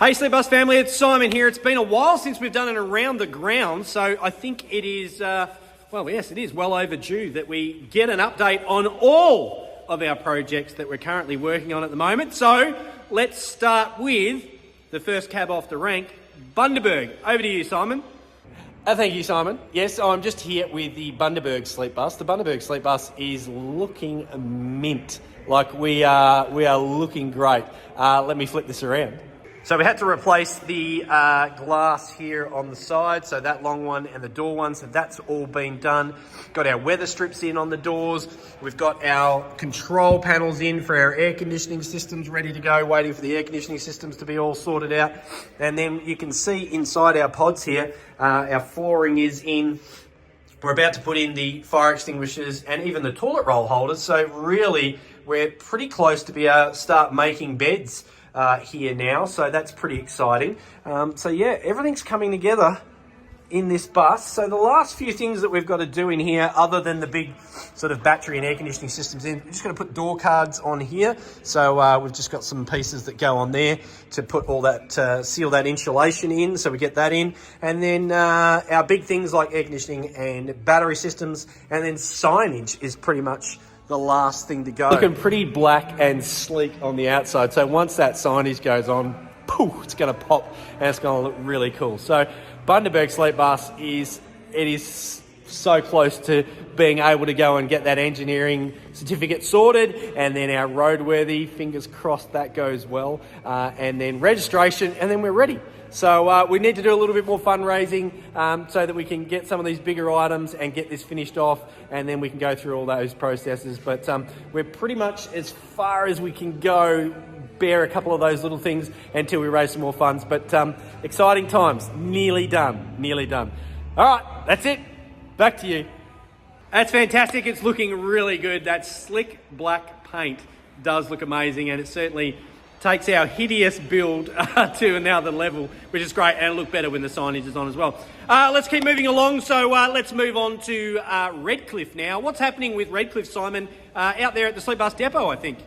Hey Sleepbus family, it's Simon here. It's been a while since we've done an around the ground, so I think it is, yes, it is well overdue that we get an update on all of our projects that we're currently working on at the moment. So let's start with the first cab off the rank, Bundaberg. Over to you, Simon. Thank you, Simon. Yes, I'm just here with the Bundaberg Sleepbus. The Bundaberg Sleepbus is looking mint. Like we are looking great. Let me flip this around. So we had to replace the glass here on the side, so that long one and the door one, so that's all been done. Got our weather strips in on the doors. We've got our control panels in for our air conditioning systems ready to go, waiting for the air conditioning systems to be all sorted out. And then you can see inside our pods here, our flooring is in. We're about to put in the fire extinguishers and even the toilet roll holders, so really we're pretty close to be able to start making beds here now, so that's pretty exciting. So yeah, everything's coming together in this bus. So the last few things that we've got to do in here, other than the big sort of battery and air conditioning systems in, we're just going to put door cards on here. So we've just got some pieces that go on there to put all that, seal that insulation in, so we get that in. And then our big things like air conditioning and battery systems, and then signage is pretty much the last thing to go. Looking pretty black and sleek on the outside. So once that signage goes on, poof, it's going to pop and it's going to look really cool. So Bundaberg Sleepbus is so close to being able to go and get that engineering certificate sorted, and then our roadworthy, fingers crossed that goes well, and then registration, and then we're ready. So we need to do a little bit more fundraising so that we can get some of these bigger items and get this finished off, and then we can go through all those processes. But we're pretty much as far as we can go, bear a couple of those little things until we raise some more funds. But exciting times, nearly done. All right, that's it. Back to you. That's fantastic. It's looking really good. That slick black paint does look amazing, and it certainly takes our hideous build to another level, which is great, and it'll look better when the signage is on as well. Let's keep moving along. So let's move on to Redcliffe now. What's happening with Redcliffe, Simon, out there at the Sleepbus depot, I think?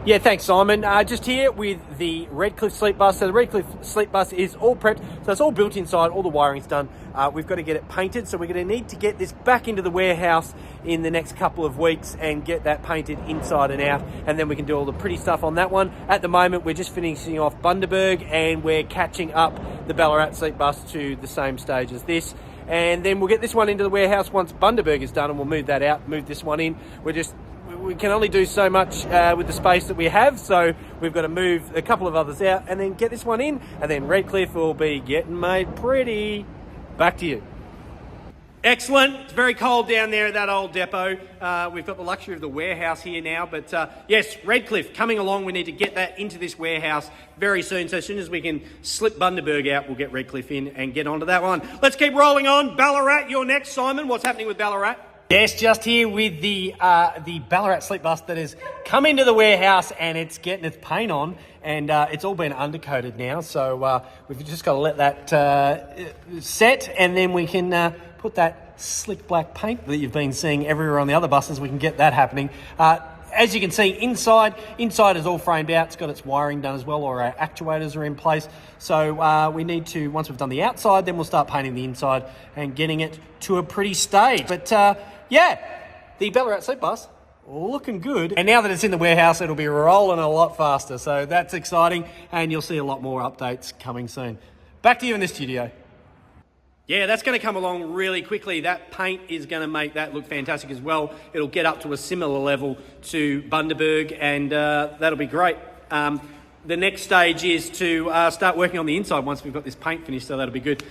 Yeah, thanks, Simon. Just here with the Redcliffe Sleepbus. So the Redcliffe Sleepbus is all prepped. So it's all built inside, all the wiring's done. We've got to get it painted. So we're going to need to get this back into the warehouse in the next couple of weeks and get that painted inside and out. And then we can do all the pretty stuff on that one. At the moment, we're just finishing off Bundaberg and we're catching up the Ballarat Sleepbus to the same stage as this. And then we'll get this one into the warehouse once Bundaberg is done, and we'll move that out, move this one in. We can only do so much with the space that we have, so we've got to move a couple of others out and then get this one in, and then Redcliffe will be getting made pretty. Back to you. Excellent. It's very cold down there at that old depot. We've got the luxury of the warehouse here now, but yes, Redcliffe coming along. We need to get that into this warehouse very soon. So as soon as we can slip Bundaberg out, we'll get Redcliffe in and get onto that one. Let's keep rolling on. Ballarat, you're next, Simon. What's happening with Ballarat? Yes, just here with the Ballarat Sleepbus that has come into the warehouse and it's getting its paint on, and it's all been undercoated now. So we've just got to let that set, and then we can put that slick black paint that you've been seeing everywhere on the other buses. We can get that happening. As you can see, inside is all framed out. It's got its wiring done as well, or our actuators are in place. So we need to, once we've done the outside, then we'll start painting the inside and getting it to a pretty stage. But yeah, the Ballarat Sleepbus looking good. And now that it's in the warehouse, it'll be rolling a lot faster. So that's exciting, and you'll see a lot more updates coming soon. Back to you in the studio. Yeah, that's going to come along really quickly. That paint is going to make that look fantastic as well. It'll get up to a similar level to Bundaberg, and that'll be great. The next stage is to start working on the inside once we've got this paint finished, so that'll be good.